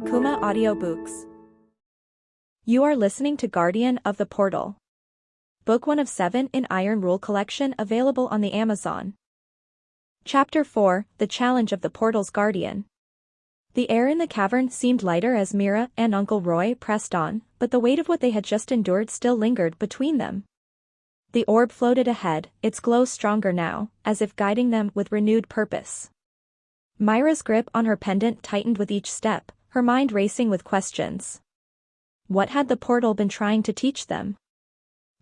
Akumah Audiobooks. You are listening to Guardian of the Portal. Book 1 of 7 in Iron Rule Collection, available on the Amazon. Chapter 4, The Challenge of the Portal's Guardian. The air in the cavern seemed lighter as Mira and Uncle Roy pressed on, but the weight of what they had just endured still lingered between them. The orb floated ahead, its glow stronger now, as if guiding them with renewed purpose. Mira's grip on her pendant tightened with each step, her mind racing with questions. What had the portal been trying to teach them?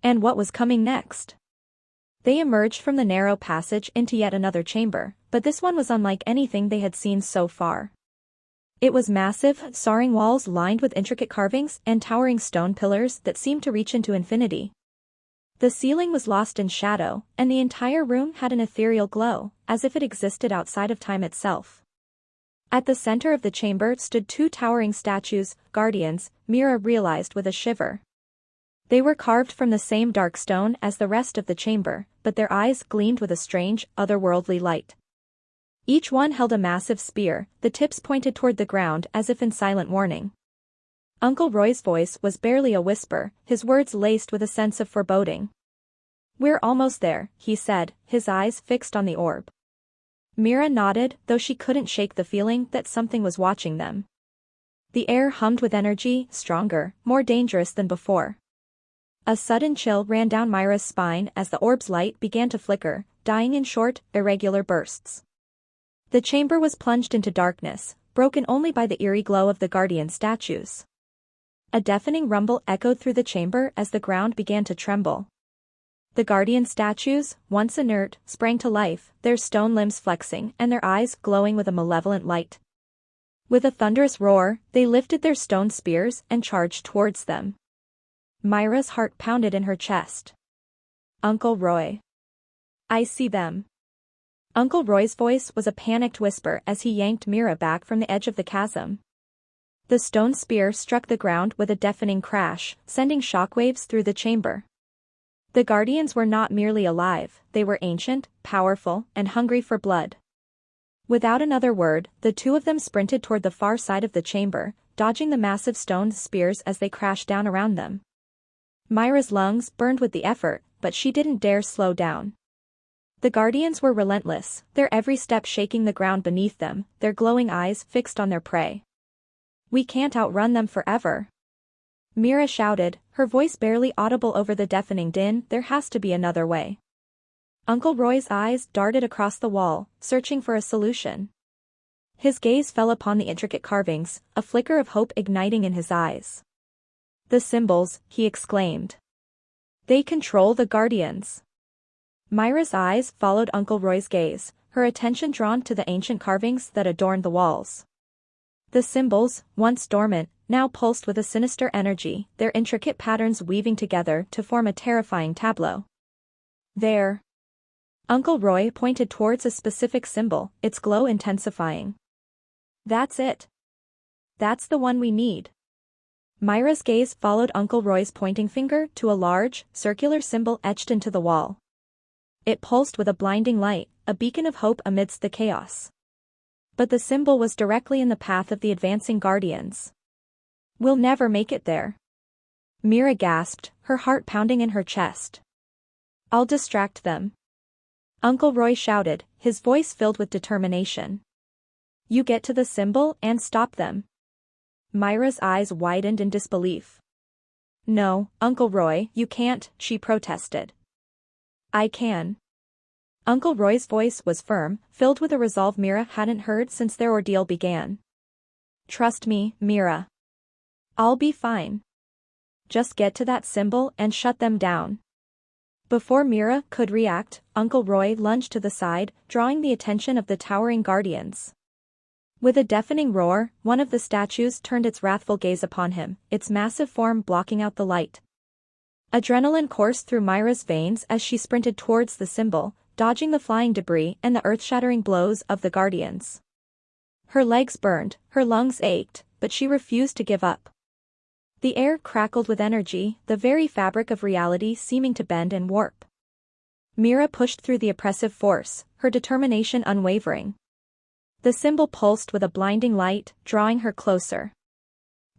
And what was coming next? They emerged from the narrow passage into yet another chamber, but this one was unlike anything they had seen so far. It was massive, soaring walls lined with intricate carvings and towering stone pillars that seemed to reach into infinity. The ceiling was lost in shadow, and the entire room had an ethereal glow, as if it existed outside of time itself. At the center of the chamber stood two towering statues, guardians, Mira realized with a shiver. They were carved from the same dark stone as the rest of the chamber, but their eyes gleamed with a strange, otherworldly light. Each one held a massive spear, the tips pointed toward the ground as if in silent warning. Uncle Roy's voice was barely a whisper, his words laced with a sense of foreboding. "We're almost there," he said, his eyes fixed on the orb. Mira nodded, though she couldn't shake the feeling that something was watching them. The air hummed with energy, stronger, more dangerous than before. A sudden chill ran down Mira's spine as the orb's light began to flicker, dying in short, irregular bursts. The chamber was plunged into darkness, broken only by the eerie glow of the guardian statues. A deafening rumble echoed through the chamber as the ground began to tremble. The guardian statues, once inert, sprang to life, their stone limbs flexing and their eyes glowing with a malevolent light. With a thunderous roar, they lifted their stone spears and charged towards them. Mira's heart pounded in her chest. "Uncle Roy. I see them." Uncle Roy's voice was a panicked whisper as he yanked Mira back from the edge of the chasm. The stone spear struck the ground with a deafening crash, sending shockwaves through the chamber. The guardians were not merely alive, they were ancient, powerful, and hungry for blood. Without another word, the two of them sprinted toward the far side of the chamber, dodging the massive stone spears as they crashed down around them. Mira's lungs burned with the effort, but she didn't dare slow down. The guardians were relentless, their every step shaking the ground beneath them, their glowing eyes fixed on their prey. "We can't outrun them forever." Mira shouted, her voice barely audible over the deafening din. "There has to be another way." Uncle Roy's eyes darted across the wall, searching for a solution. His gaze fell upon the intricate carvings, a flicker of hope igniting in his eyes. "The symbols," he exclaimed. "They control the guardians." Mira's eyes followed Uncle Roy's gaze, her attention drawn to the ancient carvings that adorned the walls. The symbols, once dormant, now pulsed with a sinister energy, their intricate patterns weaving together to form a terrifying tableau. "There." Uncle Roy pointed towards a specific symbol, its glow intensifying. "That's it. That's the one we need." Mira's gaze followed Uncle Roy's pointing finger to a large, circular symbol etched into the wall. It pulsed with a blinding light, a beacon of hope amidst the chaos. But the symbol was directly in the path of the advancing guardians. "We'll never make it there." Mira gasped, her heart pounding in her chest. "I'll distract them." Uncle Roy shouted, his voice filled with determination. "You get to the symbol and stop them." Mira's eyes widened in disbelief. "No, Uncle Roy, you can't," she protested. "I can." Uncle Roy's voice was firm, filled with a resolve Mira hadn't heard since their ordeal began. "Trust me, Mira. I'll be fine. Just get to that symbol and shut them down." Before Mira could react, Uncle Roy lunged to the side, drawing the attention of the towering guardians. With a deafening roar, one of the statues turned its wrathful gaze upon him, its massive form blocking out the light. Adrenaline coursed through Mira's veins as she sprinted towards the symbol, dodging the flying debris and the earth-shattering blows of the guardians. Her legs burned, her lungs ached, but she refused to give up. The air crackled with energy, the very fabric of reality seeming to bend and warp. Mira pushed through the oppressive force, her determination unwavering. The symbol pulsed with a blinding light, drawing her closer.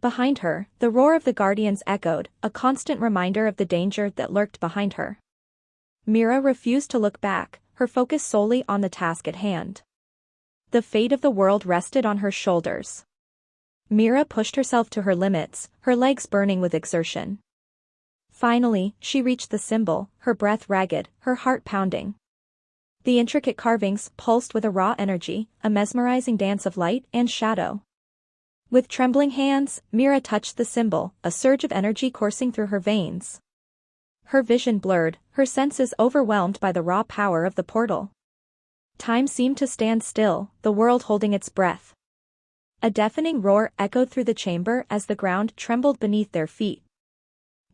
Behind her, the roar of the guardians echoed, a constant reminder of the danger that lurked behind her. Mira refused to look back, her focus solely on the task at hand. The fate of the world rested on her shoulders. Mira pushed herself to her limits, her legs burning with exertion. Finally, she reached the symbol, her breath ragged, her heart pounding. The intricate carvings pulsed with a raw energy, a mesmerizing dance of light and shadow. With trembling hands, Mira touched the symbol, a surge of energy coursing through her veins. Her vision blurred, her senses overwhelmed by the raw power of the portal. Time seemed to stand still, the world holding its breath. A deafening roar echoed through the chamber as the ground trembled beneath their feet.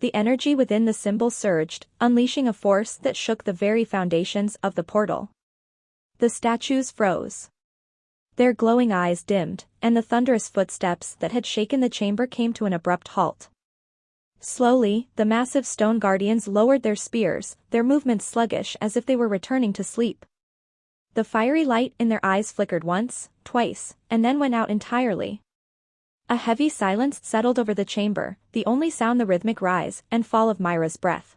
The energy within the symbol surged, unleashing a force that shook the very foundations of the portal. The statues froze. Their glowing eyes dimmed, and the thunderous footsteps that had shaken the chamber came to an abrupt halt. Slowly, the massive stone guardians lowered their spears, their movements sluggish as if they were returning to sleep. The fiery light in their eyes flickered once, twice, and then went out entirely. A heavy silence settled over the chamber, the only sound the rhythmic rise and fall of Mira's breath.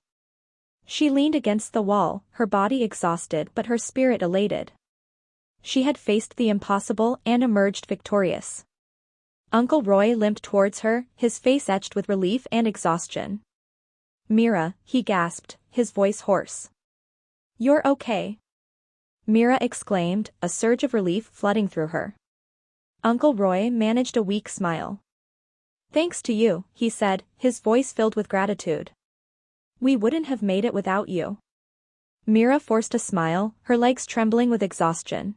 She leaned against the wall, her body exhausted but her spirit elated. She had faced the impossible and emerged victorious. Uncle Roy limped towards her, his face etched with relief and exhaustion. "Mira," he gasped, his voice hoarse. "You're okay?" Mira exclaimed, a surge of relief flooding through her. Uncle Roy managed a weak smile. "Thanks to you," he said, his voice filled with gratitude. "We wouldn't have made it without you." Mira forced a smile, her legs trembling with exhaustion.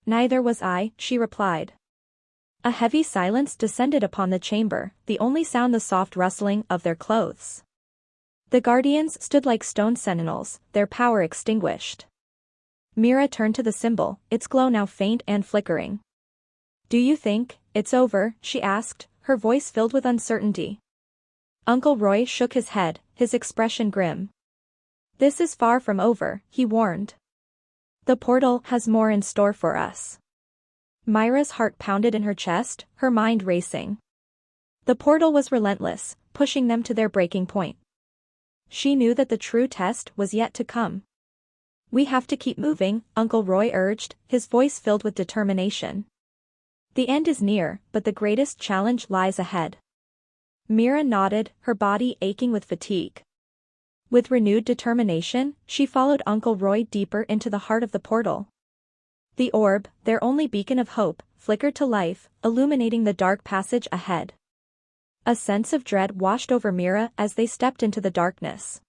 "Neither was I," she replied. A heavy silence descended upon the chamber, the only sound the soft rustling of their clothes. The guardians stood like stone sentinels, their power extinguished. Mira turned to the symbol, its glow now faint and flickering. "Do you think it's over?" she asked, her voice filled with uncertainty. Uncle Roy shook his head, his expression grim. "This is far from over," he warned. "The portal has more in store for us." Mira's heart pounded in her chest, her mind racing. The portal was relentless, pushing them to their breaking point. She knew that the true test was yet to come. "We have to keep moving," Uncle Roy urged, his voice filled with determination. "The end is near, but the greatest challenge lies ahead." Mira nodded, her body aching with fatigue. With renewed determination, she followed Uncle Roy deeper into the heart of the portal. The orb, their only beacon of hope, flickered to life, illuminating the dark passage ahead. A sense of dread washed over Mira as they stepped into the darkness.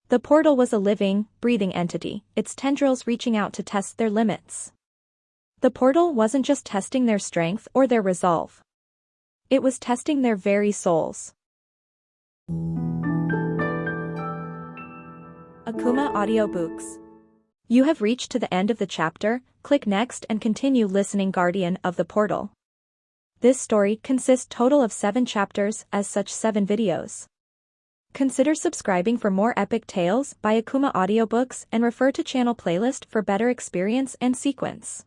The portal was a living, breathing entity, its tendrils reaching out to test their limits. The portal wasn't just testing their strength or their resolve. It was testing their very souls. Akumah Audiobooks. You have reached to the end of the chapter, click next and continue listening. Guardian of the Portal. This story consists total of 7 chapters, as such 7 videos. Consider subscribing for more epic tales by Akumah Audiobooks and refer to channel playlist for better experience and sequence.